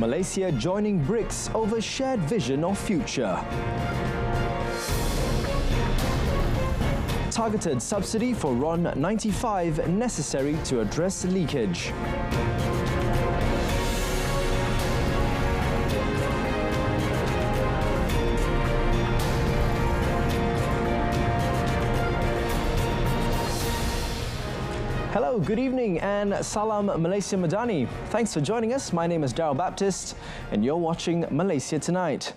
Malaysia joining BRICS over shared vision of future. Targeted subsidy for RON95 necessary to address leakage. Hello, good evening and Salam Malaysia Madani. Thanks for joining us. My name is Darryl Baptist and you're watching Malaysia Tonight.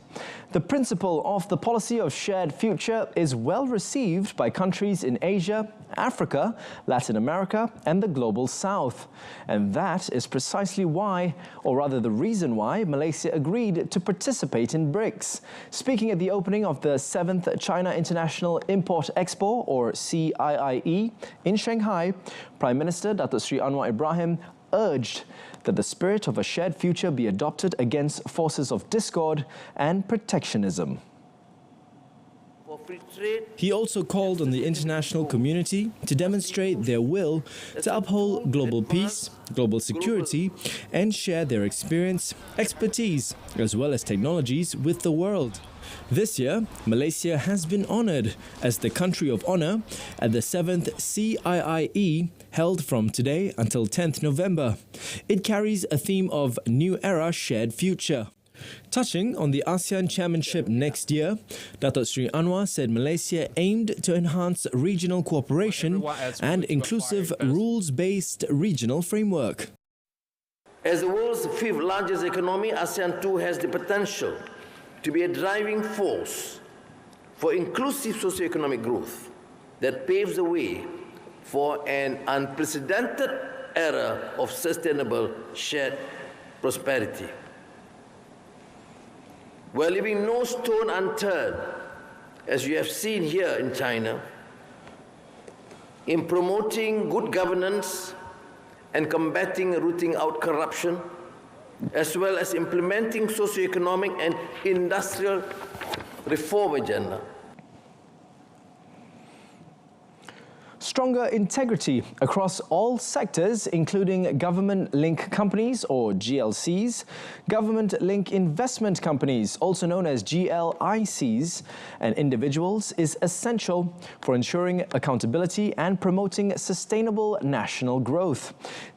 The principle of the policy of shared future is well received by countries in Asia, Africa, Latin America and the global south. And that is precisely why, or rather the reason why, Malaysia agreed to participate in BRICS. Speaking at the opening of the 7th China International Import Expo, or CIIE, in Shanghai, Prime Minister Datuk Seri Anwar Ibrahim urged that the spirit of a shared future be adopted against forces of discord and protectionism. He also called on the international community to demonstrate their will to uphold global peace, global security, and share their experience, expertise, as well as technologies with the world. This year, Malaysia has been honoured as the country of honour at the 7th CIIE held from today until 10th November. It carries a theme of New Era Shared Future. Touching on the ASEAN Chairmanship next year, Datuk Seri Anwar said Malaysia aimed to enhance regional cooperation and inclusive rules-based regional framework. As the world's fifth largest economy, ASEAN too has the potential to be a driving force for inclusive socio-economic growth that paves the way for an unprecedented era of sustainable shared prosperity. We're leaving no stone unturned, as you have seen here in China, in promoting good governance and combating and rooting out corruption, as well as implementing socio-economic and industrial reform agenda. Stronger integrity across all sectors, including government-linked companies or GLCs, government-linked investment companies, also known as GLICs, and individuals is essential for ensuring accountability and promoting sustainable national growth.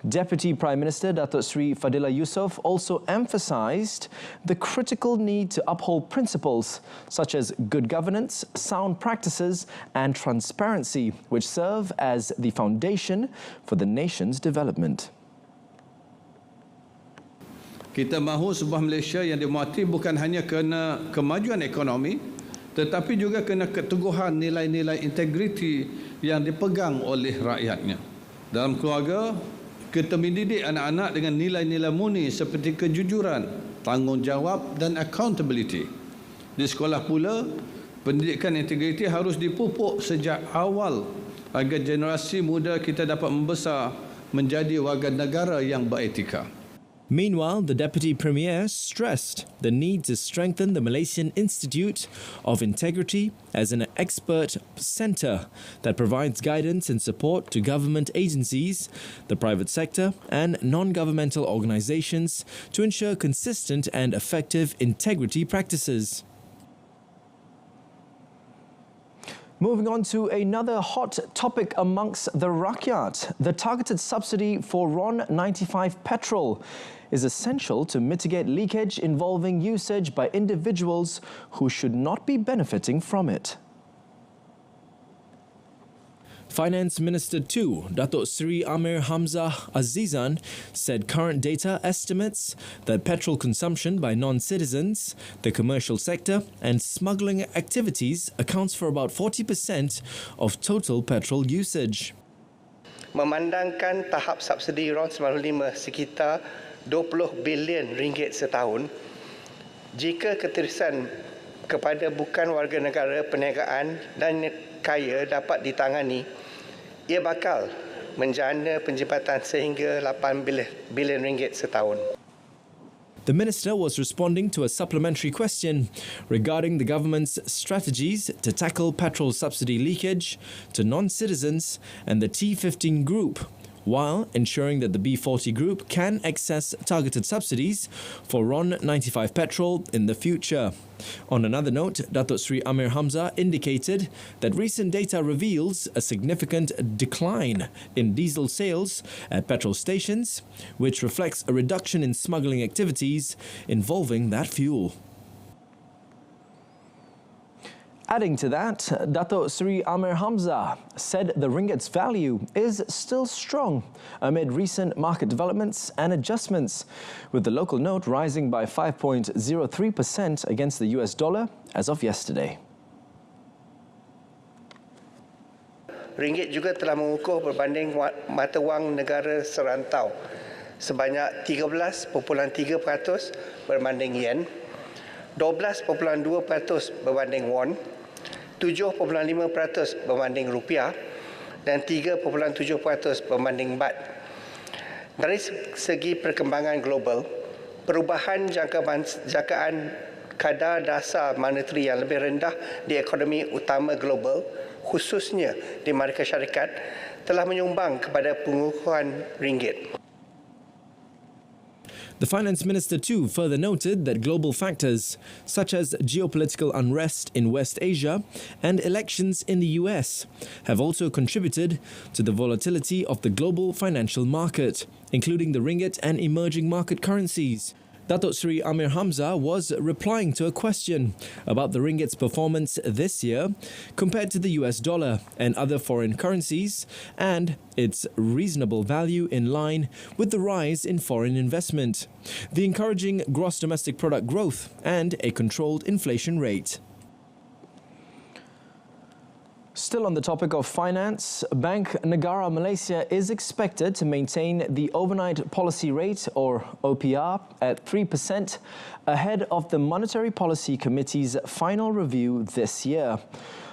Deputy Prime Minister Datuk Seri Fadillah Yusof also emphasised the critical need to uphold principles such as good governance, sound practices and transparency, which serve as the foundation for the nation's development. Kita mahu sebuah Malaysia yang dimuati bukan hanya kerana kemajuan ekonomi, tetapi juga kerana keteguhan nilai-nilai integriti yang dipegang oleh rakyatnya. Dalam keluarga, kita mendidik anak-anak dengan nilai-nilai murni seperti kejujuran, tanggungjawab dan accountability. Di sekolah pula, pendidikan integriti harus dipupuk sejak awal agar generasi muda kita dapat membesar menjadi warga negara yang beretika. Meanwhile, the Deputy Premier stressed the need to strengthen the Malaysian Institute of Integrity as an expert centre that provides guidance and support to government agencies, the private sector and non-governmental organisations to ensure consistent and effective integrity practices. Moving on to another hot topic amongst the rakyat. The targeted subsidy for RON95 petrol is essential to mitigate leakage involving usage by individuals who should not be benefiting from it. Finance Minister 2, Datuk Seri Amir Hamzah Azizan, said current data estimates that petrol consumption by non-citizens, the commercial sector and smuggling activities accounts for about 40% of total petrol usage. Memandangkan tahap subsidi RON95 sekitar 20 bilion ringgit setahun, jika keterusan kepada bukan warga negara perniagaan dan kaya dapat ditangani, ia bakal menjana penjimatan sehingga 8 bilion ringgit setahun. The Minister was responding to a supplementary question regarding the government's strategies to tackle petrol subsidy leakage to non-citizens and the T15 group, while ensuring that the B40 group can access targeted subsidies for RON 95 petrol in the future. On another note, Datuk Sri Amir Hamzah indicated that recent data reveals a significant decline in diesel sales at petrol stations, which reflects a reduction in smuggling activities involving that fuel. Adding to that, Datuk Sri Amir Hamzah said the ringgit's value is still strong amid recent market developments and adjustments, with the local note rising by 5.03% against the US dollar as of yesterday. Ringgit juga telah mengukuh berbanding mata wang negara serantau sebanyak 13.3% berbanding yen, 12.2% berbanding won, 7.5% berbanding rupiah dan 3.7% berbanding baht. Dari segi perkembangan global, perubahan jangkaan kadar dasar monetary yang lebih rendah di ekonomi utama global, khususnya di Amerika Syarikat, telah menyumbang kepada pengukuhan ringgit. The finance minister too further noted that global factors such as geopolitical unrest in West Asia and elections in the US have also contributed to the volatility of the global financial market, including the ringgit and emerging market currencies. Datuk Sri Amir Hamzah was replying to a question about the ringgit's performance this year compared to the US dollar and other foreign currencies and its reasonable value in line with the rise in foreign investment, the encouraging gross domestic product growth and a controlled inflation rate. Still on the topic of finance, Bank Negara Malaysia is expected to maintain the overnight policy rate, or OPR, at 3% ahead of the Monetary Policy Committee's final review this year.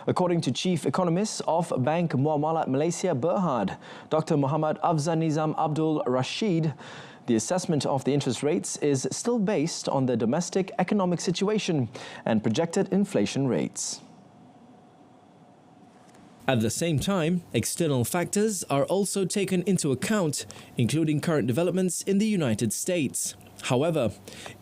According to Chief Economist of Bank Muamalat Malaysia Berhad, Dr. Muhammad Afzal Nizam Abdul Rashid, the assessment of the interest rates is still based on the domestic economic situation and projected inflation rates. At the same time, external factors are also taken into account, including current developments in the United States. However,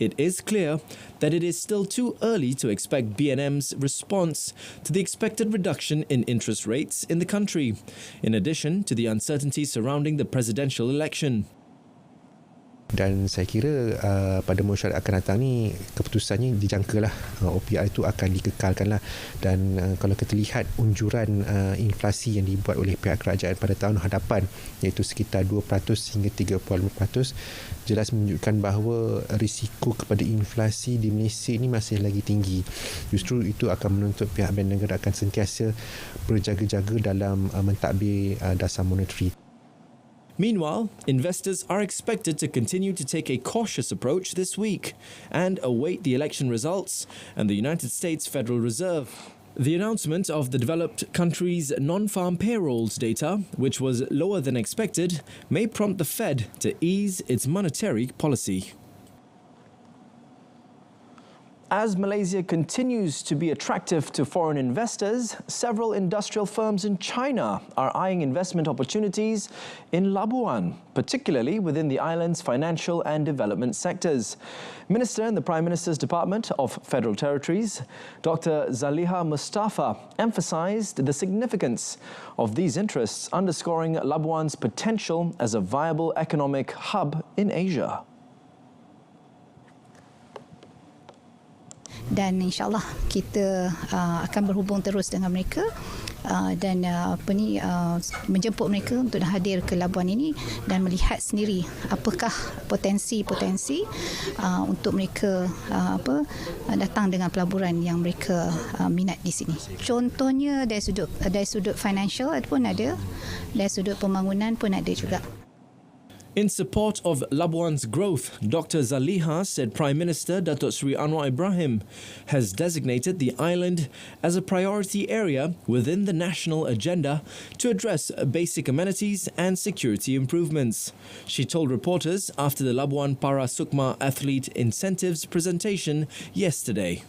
it is clear that it is still too early to expect BNM's response to the expected reduction in interest rates in the country, in addition to the uncertainty surrounding the presidential election. Dan saya kira pada mesyuarat akan datang ni keputusannya dijangkalah OPR itu akan dikekalkanlah, dan kalau kita lihat unjuran inflasi yang dibuat oleh pihak kerajaan pada tahun hadapan iaitu sekitar 2% hingga 3.5%, jelas menunjukkan bahawa risiko kepada inflasi di Malaysia ini masih lagi tinggi. Justru itu akan menuntut pihak Bank Negara akan sentiasa berjaga-jaga dalam mentadbir dasar monetary. Meanwhile, investors are expected to continue to take a cautious approach this week and await the election results and the United States Federal Reserve. The announcement of the developed country's non-farm payrolls data, which was lower than expected, may prompt the Fed to ease its monetary policy. As Malaysia continues to be attractive to foreign investors, several industrial firms in China are eyeing investment opportunities in LABUAN, particularly within the island's financial and development sectors. Minister in the Prime Minister's Department of Federal Territories, Dr. Zaliha Mustafa, emphasised the significance of these interests, underscoring LABUAN's potential as a viable economic hub in Asia. Dan insyaAllah kita akan berhubung terus dengan mereka dan menjemput mereka untuk hadir ke Labuan ini dan melihat sendiri apakah potensi-potensi untuk mereka datang dengan pelaburan yang mereka minat di sini. Contohnya dari sudut financial pun ada, dari sudut pembangunan pun ada juga. In support of Labuan's growth, Dr. Zaliha said Prime Minister Datuk Sri Anwar Ibrahim has designated the island as a priority area within the national agenda to address basic amenities and security improvements. She told reporters after the Labuan Para Sukma Athlete Incentives presentation yesterday.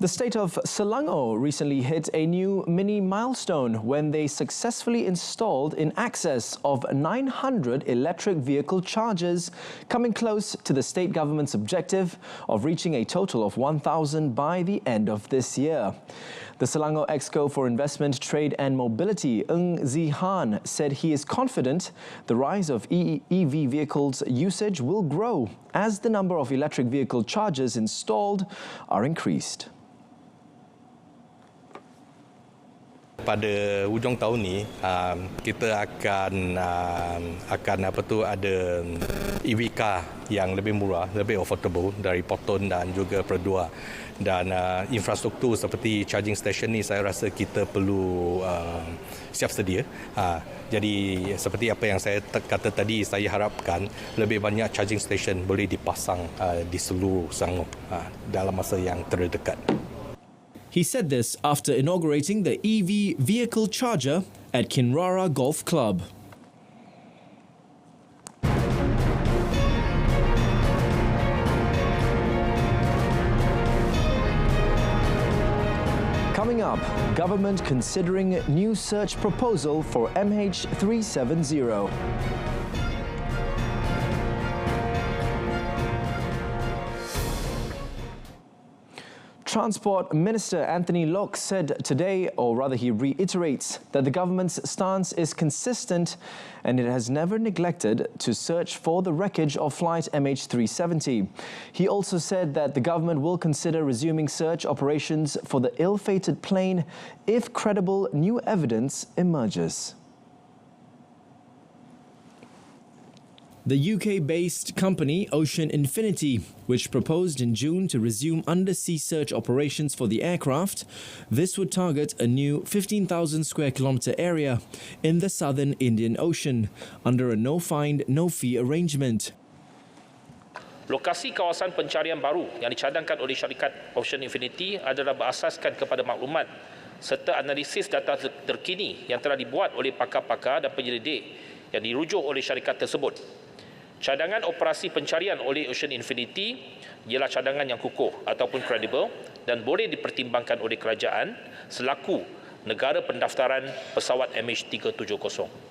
The state of Selangor recently hit a new mini milestone when they successfully installed in excess of 900 electric vehicle chargers, coming close to the state government's objective of reaching a total of 1,000 by the end of this year. The Selangor Exco for Investment, Trade and Mobility, Ng Zihan, said he is confident the rise of EV vehicles usage will grow as the number of electric vehicle chargers installed are increased. Pada hujung tahun ni kita akan ada EV car yang lebih murah, lebih affordable dari Proton dan juga Perdua. Dan infrastruktur seperti charging station ni saya rasa kita perlu siap sedia. Jadi seperti apa yang saya kata tadi, saya harapkan lebih banyak charging station boleh dipasang di seluruh Selangor dalam masa yang terdekat. He said this after inaugurating the EV vehicle charger at Kinrara Golf Club. Coming up, government considering new search proposal for MH370. Transport Minister Anthony Lok said today, or rather he reiterates, that the government's stance is consistent and it has never neglected to search for the wreckage of flight MH370. He also said that the government will consider resuming search operations for the ill-fated plane if credible new evidence emerges. The UK-based company Ocean Infinity, which proposed in June to resume undersea search operations for the aircraft, this would target a new 15,000 square kilometre area in the southern Indian Ocean under a no-find, no-fee arrangement. Lokasi kawasan pencarian baru yang dicadangkan oleh syarikat Ocean Infinity adalah berasaskan kepada maklumat serta analisis data terkini yang telah dibuat oleh pakar-pakar dan penyelidik yang dirujuk oleh syarikat tersebut. Cadangan operasi pencarian oleh Ocean Infinity ialah cadangan yang kukuh ataupun kredibel dan boleh dipertimbangkan oleh kerajaan selaku negara pendaftaran pesawat MH370.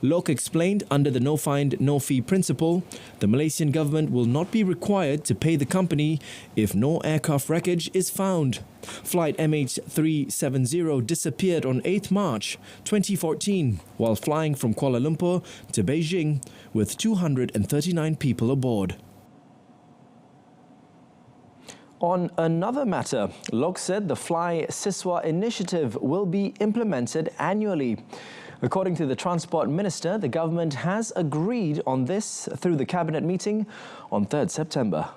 Lok explained under the no-find, no-fee principle, the Malaysian government will not be required to pay the company if no aircraft wreckage is found. Flight MH370 disappeared on 8 March 2014 while flying from Kuala Lumpur to Beijing with 239 people aboard. On another matter, Lok said the Fly SISWA initiative will be implemented annually. According to the Transport Minister, the government has agreed on this through the Cabinet meeting on 3rd September.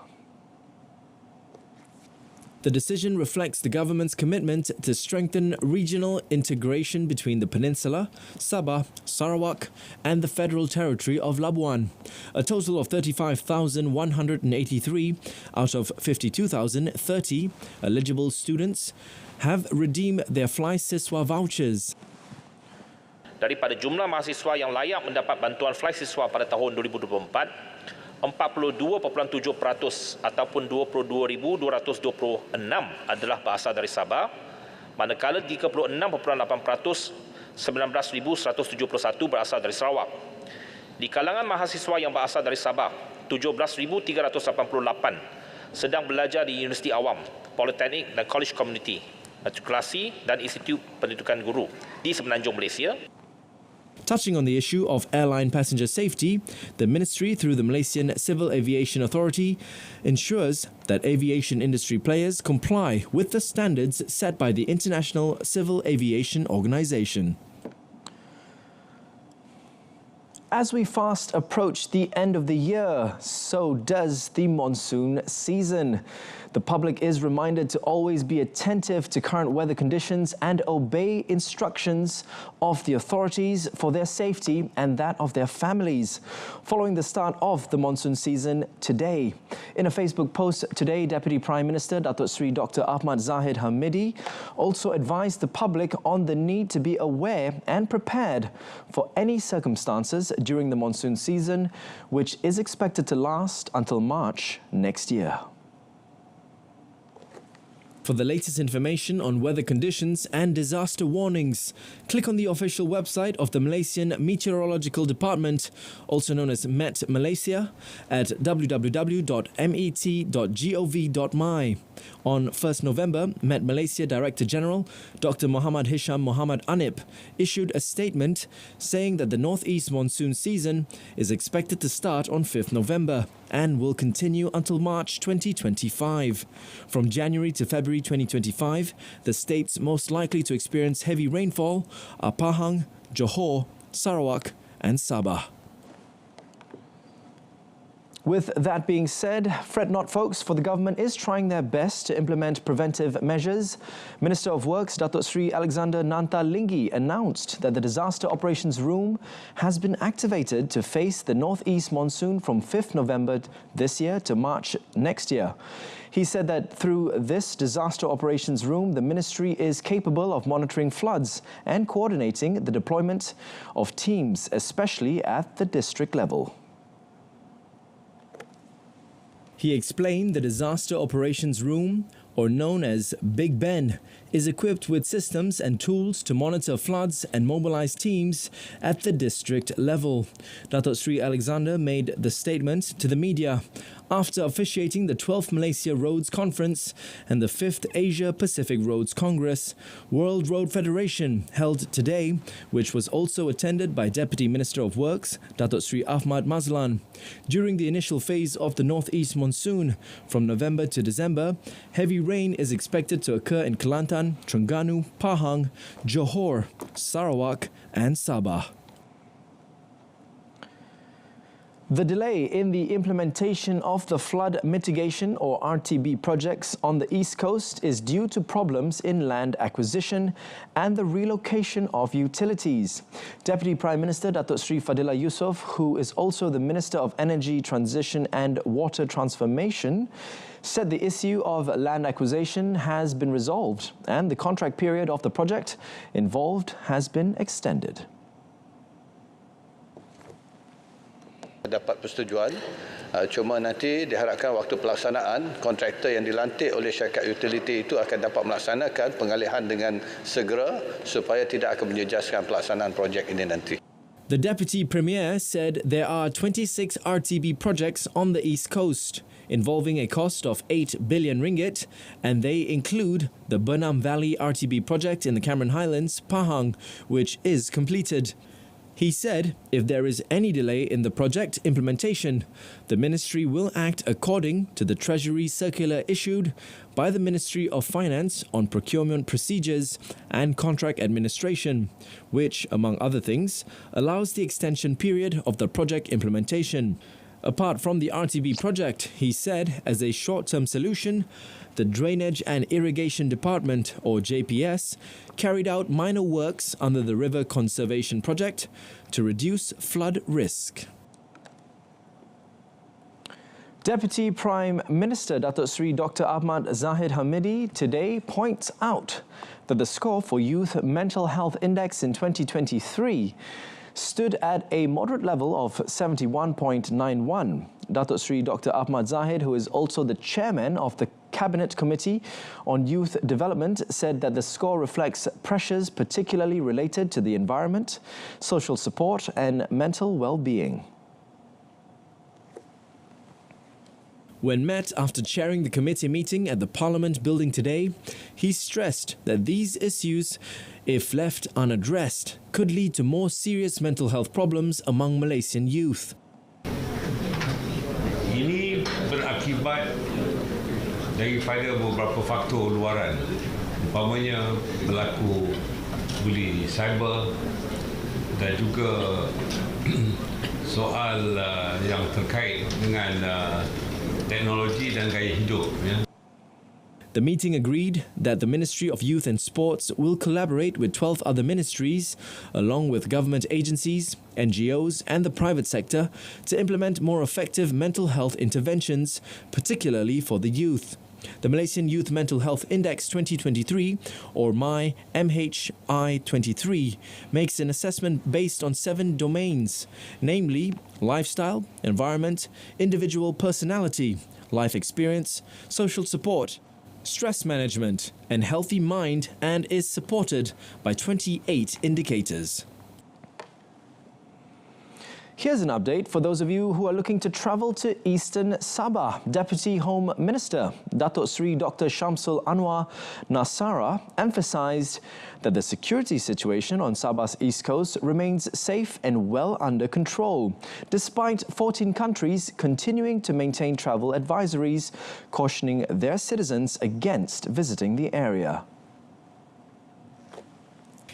The decision reflects the government's commitment to strengthen regional integration between the peninsula, Sabah, Sarawak and the Federal Territory of LABUAN. A total of 35,183 out of 52,030 eligible students have redeemed their Fly SISWA vouchers. Daripada jumlah mahasiswa yang layak mendapat bantuan Fly SISWA pada tahun 2024, 42.7% ataupun 22,226 adalah berasal dari Sabah, manakala 36.8% 19,171 berasal dari Sarawak. Di kalangan mahasiswa yang berasal dari Sabah, 17,388 sedang belajar di Universiti Awam, Politeknik dan College Community, matrikulasi dan Institut Pendidikan Guru di Semenanjung Malaysia. Touching on the issue of airline passenger safety, the ministry, through the Malaysian Civil Aviation Authority, ensures that aviation industry players comply with the standards set by the International Civil Aviation Organization. As we fast approach the end of the year, so does the monsoon season. The public is reminded to always be attentive to current weather conditions and obey instructions of the authorities for their safety and that of their families. Following the start of the monsoon season today, in a Facebook post today, Deputy Prime Minister Datuk Seri Dr. Ahmad Zahid Hamidi also advised the public on the need to be aware and prepared for any circumstances during the monsoon season, which is expected to last until March next year. For the latest information on weather conditions and disaster warnings, click on the official website of the Malaysian Meteorological Department, also known as Met Malaysia, at www.met.gov.my. On 1st November, Met Malaysia Director General Dr. Muhammad Hisham Muhammad Anip issued a statement saying that the northeast monsoon season is expected to start on 5th November and will continue until March 2025. From January to February 2025, the states most likely to experience heavy rainfall are Pahang, Johor, Sarawak and Sabah. With that being said, fret not folks, for the government is trying their best to implement preventive measures. Minister of Works Datuk Sri Alexander Nanta Linggi announced that the Disaster Operations Room has been activated to face the northeast monsoon from 5th November this year to March next year. He said that through this Disaster Operations Room, the ministry is capable of monitoring floods and coordinating the deployment of teams, especially at the district level. He explained the Disaster Operations Room, or known as Big Ben, is equipped with systems and tools to monitor floods and mobilize teams at the district level. Datuk Sri Alexander made the statement to the media after officiating the 12th Malaysia Roads Conference and the 5th Asia Pacific Roads Congress, World Road Federation, held today, which was also attended by Deputy Minister of Works, Datuk Sri Ahmad Mazlan. During the initial phase of the northeast monsoon, from November to December, heavy rain is expected to occur in Kelantan, Terengganu, Pahang, Johor, Sarawak and Sabah. The delay in the implementation of the flood mitigation or RTB projects on the East Coast is due to problems in land acquisition and the relocation of utilities. Deputy Prime Minister Datuk Sri Fadillah Yusof, who is also the Minister of Energy Transition and Water Transformation, said the issue of land acquisition has been resolved and the contract period of the project involved has been extended. Dapat persetujuan, cuma nanti diharapkan waktu pelaksanaan kontraktor yang dilantik oleh syarikat utility itu akan dapat melaksanakan pengalihan dengan segera supaya tidak akan menjejaskan pelaksanaan projek ini nanti. The Deputy Premier said there are 26 RTB projects on the East Coast, involving a cost of 8 billion ringgit, and they include the Burnham Valley RTB project in the Cameron Highlands, Pahang, which is completed. He said if there is any delay in the project implementation, the ministry will act according to the Treasury circular issued by the Ministry of Finance on procurement procedures and contract administration, which, among other things, allows the extension period of the project implementation. Apart from the RTB project, he said, as a short-term solution, the Drainage and Irrigation Department, or JPS, carried out minor works under the River Conservation Project to reduce flood risk. Deputy Prime Minister Datuk Sri Dr. Ahmad Zahid Hamidi today points out that the score for Youth Mental Health Index in 2023 stood at a moderate level of 71.91. Datuk Sri Dr. Ahmad Zahid, who is also the chairman of the Cabinet Committee on Youth Development, said that the score reflects pressures particularly related to the environment, social support and mental well-being. When met after chairing the committee meeting at the Parliament building today, he stressed that these issues, if left unaddressed, could lead to more serious mental health problems among Malaysian youth. Ini berakibat daripada beberapa faktor luaran, umpamanya berlaku buli cyber dan juga soal yang terkait dengan teknologi dan gaya hidup. The meeting agreed that the Ministry of Youth and Sports will collaborate with 12 other ministries, along with government agencies, NGOs and the private sector, to implement more effective mental health interventions, particularly for the youth. The Malaysian Youth Mental Health Index 2023, or MyMHI23, makes an assessment based on 7 domains, namely lifestyle, environment, individual personality, life experience, social support, stress management, and healthy mind, and is supported by 28 indicators. Here's an update for those of you who are looking to travel to eastern Sabah. Deputy Home Minister Datuk Seri Dr. Shamsul Anwar Nasara emphasised that the security situation on Sabah's east coast remains safe and well under control, despite 14 countries continuing to maintain travel advisories, cautioning their citizens against visiting the area.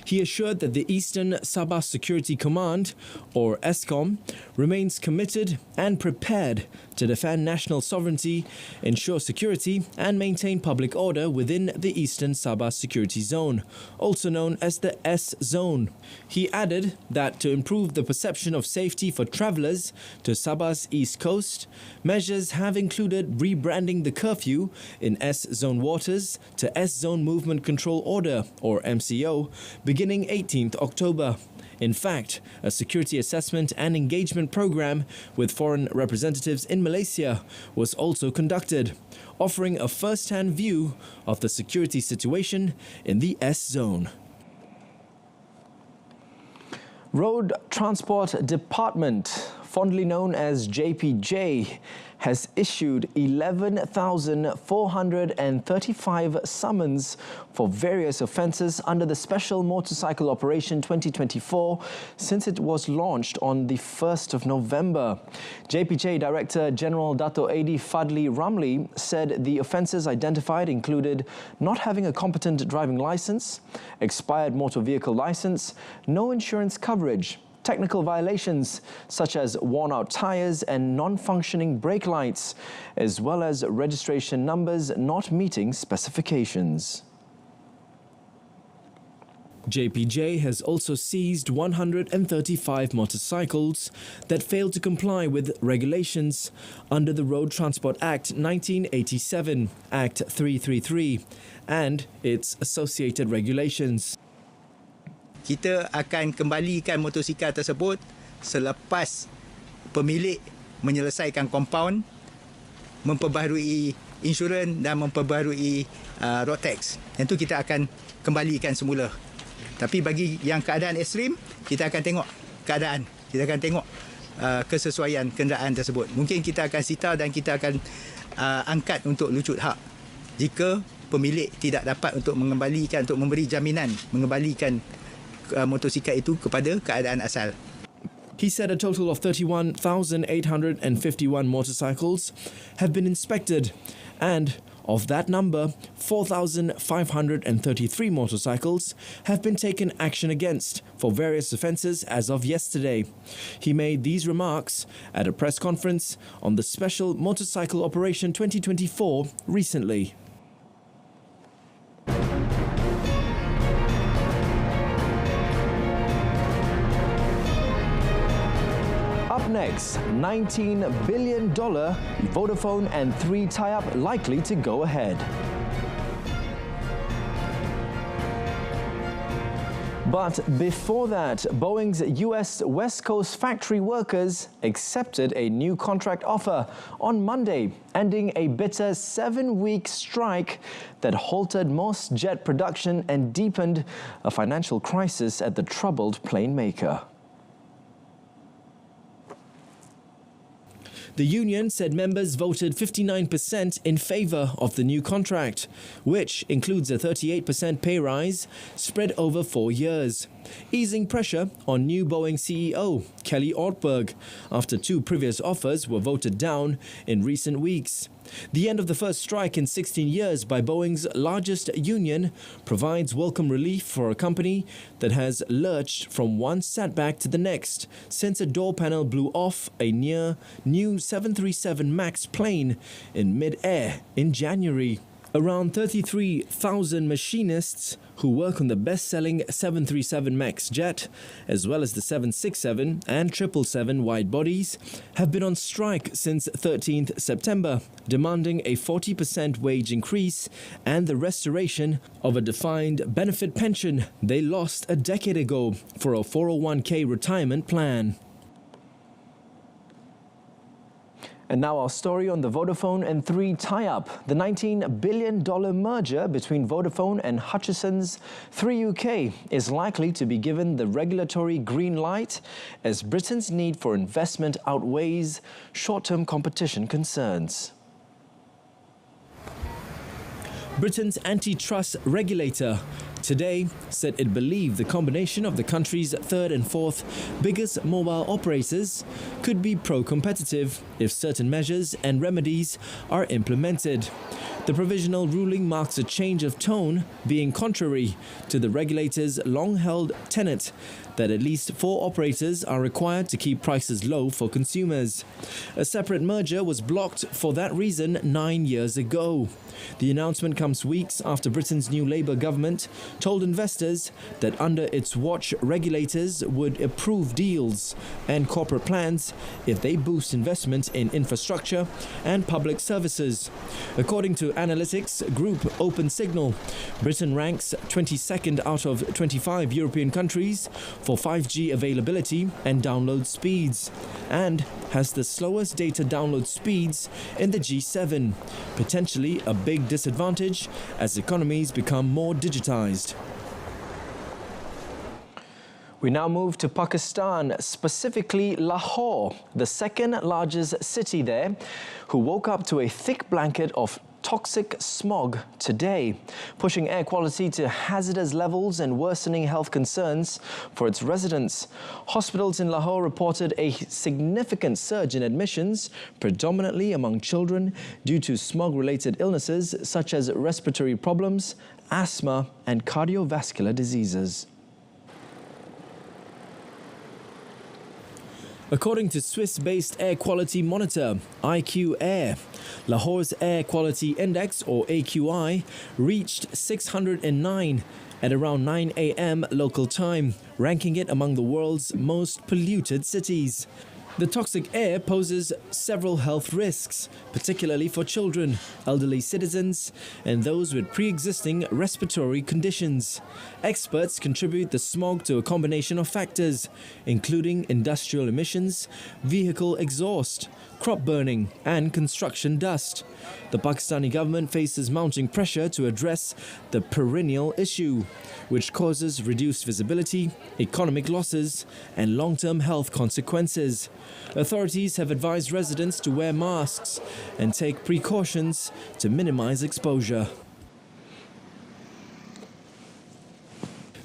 He assured that the Eastern Sabah Security Command, or ESCOM, remains committed and prepared to defend national sovereignty, ensure security and maintain public order within the Eastern Sabah Security Zone, also known as the S Zone. He added that to improve the perception of safety for travellers to Sabah's east coast, measures have included rebranding the curfew in S Zone waters to S Zone Movement Control Order, or MCO, beginning 18th October. In fact, a security assessment and engagement program with foreign representatives in Malaysia was also conducted, offering a first-hand view of the security situation in the S Zone. Road Transport Department, fondly known as JPJ, has issued 11,435 summons for various offences under the Special Motorcycle Operation 2024 since it was launched on the 1st of November. JPJ Director General Dato' Adi Fadli Ramli said the offences identified included not having a competent driving licence, expired motor vehicle licence, no insurance coverage, technical violations such as worn-out tyres and non-functioning brake lights, as well as registration numbers not meeting specifications. JPJ has also seized 135 motorcycles that failed to comply with regulations under the Road Transport Act 1987, Act 333, and its associated regulations. Kita akan kembalikan motosikal tersebut selepas pemilik menyelesaikan kompaun, memperbaharui insurans dan memperbaharui road tax. Tentu kita akan kembalikan semula. Tapi bagi yang keadaan ekstrim, kita akan tengok keadaan. Kita akan tengok kesesuaian kenderaan tersebut. Mungkin kita akan sita dan kita akan angkat untuk lucut hak. Jika pemilik tidak dapat untuk mengembalikan, untuk memberi jaminan mengembalikan motosikal itu kepada keadaan asal. He said a total of 31,851 motorcycles have been inspected, and of that number, 4,533 motorcycles have been taken action against for various offences as of yesterday. He made these remarks at a press conference on the Special Motorcycle Operation 2024 recently. Up next, $19 billion Vodafone and 3 tie-up likely to go ahead. But before that, Boeing's US West Coast factory workers accepted a new contract offer on Monday, ending a bitter 7-week strike that halted most jet production and deepened a financial crisis at the troubled plane maker. The union said members voted 59% in favour of the new contract, which includes a 38% pay rise spread over 4 years, easing pressure on new Boeing CEO Kelly Ortberg after 2 previous offers were voted down in recent weeks. The end of the first strike in 16 years by Boeing's largest union provides welcome relief for a company that has lurched from one setback to the next since a door panel blew off a near new 737 MAX plane in mid-air in January. Around 33,000 machinists who work on the best-selling 737 MAX jet, as well as the 767 and 777 wide bodies, have been on strike since 13th September, demanding a 40% wage increase and the restoration of a defined benefit pension they lost a decade ago for a 401k retirement plan. And now our story on the Vodafone and 3 tie-up. The $19 billion merger between Vodafone and Hutchison's 3 UK is likely to be given the regulatory green light as Britain's need for investment outweighs short-term competition concerns. Britain's antitrust regulator today said it believed the combination of the country's third and fourth biggest mobile operators could be pro-competitive if certain measures and remedies are implemented. The provisional ruling marks a change of tone, being contrary to the regulator's long-held tenet that at least 4 operators are required to keep prices low for consumers. A separate merger was blocked for that reason 9 years ago. The announcement comes weeks after Britain's new Labour government told investors that under its watch, regulators would approve deals and corporate plans if they boost investment in infrastructure and public services. According to analytics group OpenSignal, Britain ranks 22nd out of 25 European countries for 5G availability and download speeds, and has the slowest data download speeds in the G7, potentially a big disadvantage as economies become more digitized. We now move to Pakistan, specifically Lahore, the second largest city there, who woke up to a thick blanket of toxic smog today, pushing air quality to hazardous levels and worsening health concerns for its residents. Hospitals in Lahore reported a significant surge in admissions, predominantly among children, due to smog-related illnesses such as respiratory problems, asthma and cardiovascular diseases. According to Swiss-based air quality monitor IQ Air, Lahore's Air Quality Index, or AQI, reached 609 at around 9 a.m. local time, ranking it among the world's most polluted cities. The toxic air poses several health risks, particularly for children, elderly citizens, and those with pre-existing respiratory conditions. Experts contribute the smog to a combination of factors, including industrial emissions, vehicle exhaust, crop burning, and construction dust. The Pakistani government faces mounting pressure to address the perennial issue, which causes reduced visibility, economic losses, and long-term health consequences. Authorities have advised residents to wear masks and take precautions to minimize exposure.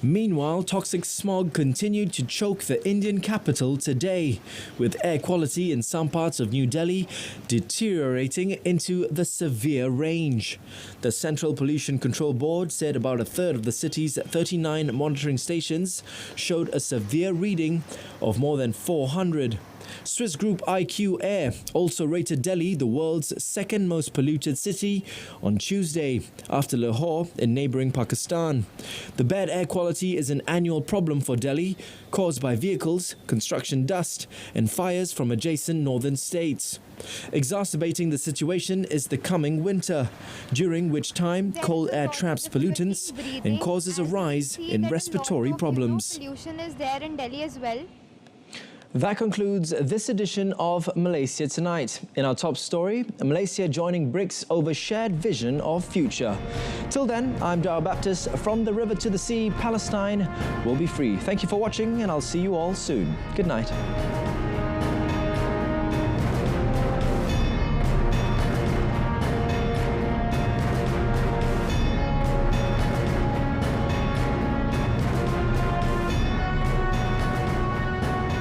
Meanwhile, toxic smog continued to choke the Indian capital today, with air quality in some parts of New Delhi deteriorating into the severe range. The Central Pollution Control Board said about a third of the city's 39 monitoring stations showed a severe reading of more than 400. Swiss group IQ Air also rated Delhi the world's second most polluted city on Tuesday, after Lahore in neighbouring Pakistan. The bad air quality is an annual problem for Delhi, caused by vehicles, construction dust, and fires from adjacent northern states. Exacerbating the situation is the coming winter, during which time cold air traps pollutants and causes a rise in respiratory problems. Pollution is there in Delhi as well. That concludes this edition of Malaysia Tonight. In our top story, Malaysia joining BRICS over shared vision of future. Till then, I'm Darrell Baptist. From the river to the sea, Palestine will be free. Thank you for watching, and I'll see you all soon. Good night.